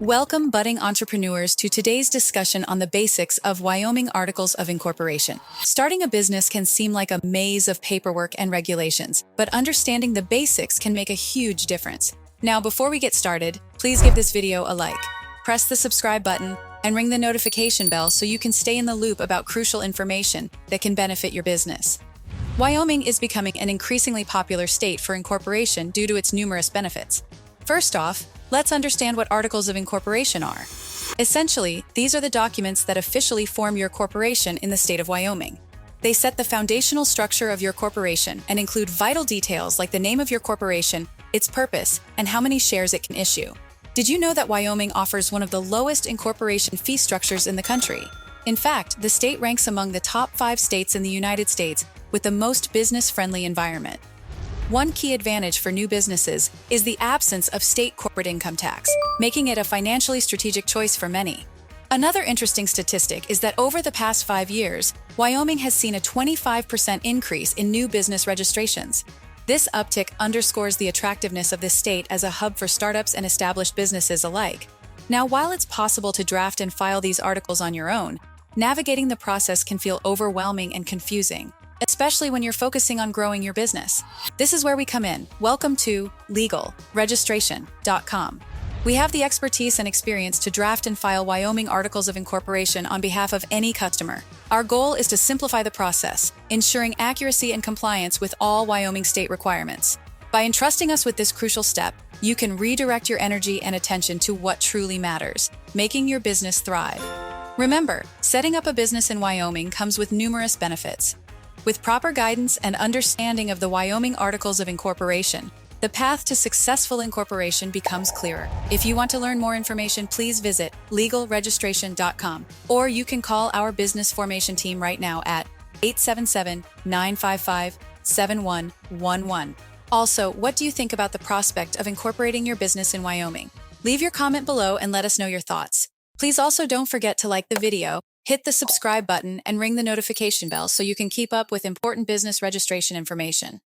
Welcome, budding entrepreneurs, to today's discussion on the basics of Wyoming Articles of Incorporation. Starting a business can seem like a maze of paperwork and regulations, but understanding the basics can make a huge difference. Now, before we get started, please give this video a like, press the subscribe button, and ring the notification bell so you can stay in the loop about crucial information that can benefit your business. Wyoming is becoming an increasingly popular state for incorporation due to its numerous benefits. First off, let's understand what Articles of Incorporation are. Essentially, these are the documents that officially form your corporation in the state of Wyoming. They set the foundational structure of your corporation and include vital details like the name of your corporation, its purpose, and how many shares it can issue. Did you know that Wyoming offers one of the lowest incorporation fee structures in the country? In fact, the state ranks among the top 5 states in the United States with the most business-friendly environment. One key advantage for new businesses is the absence of state corporate income tax, making it a financially strategic choice for many. Another interesting statistic is that over the past 5 years, Wyoming has seen a 25% increase in new business registrations. This uptick underscores the attractiveness of this state as a hub for startups and established businesses alike. Now, while it's possible to draft and file these articles on your own, navigating the process can feel overwhelming and confusing, especially when you're focusing on growing your business. This is where we come in. Welcome to legalregistration.com. We have the expertise and experience to draft and file Wyoming Articles of Incorporation on behalf of any customer. Our goal is to simplify the process, ensuring accuracy and compliance with all Wyoming state requirements. By entrusting us with this crucial step, you can redirect your energy and attention to what truly matters, making your business thrive. Remember, setting up a business in Wyoming comes with numerous benefits. With proper guidance and understanding of the Wyoming Articles of Incorporation, the path to successful incorporation becomes clearer. If you want to learn more information, please visit legalregistration.com, or you can call our business formation team right now at 877-955-7111. Also, what do you think about the prospect of incorporating your business in Wyoming? Leave your comment below and let us know your thoughts. Please also don't forget to like the video, hit the subscribe button, and ring the notification bell so you can keep up with important business registration information.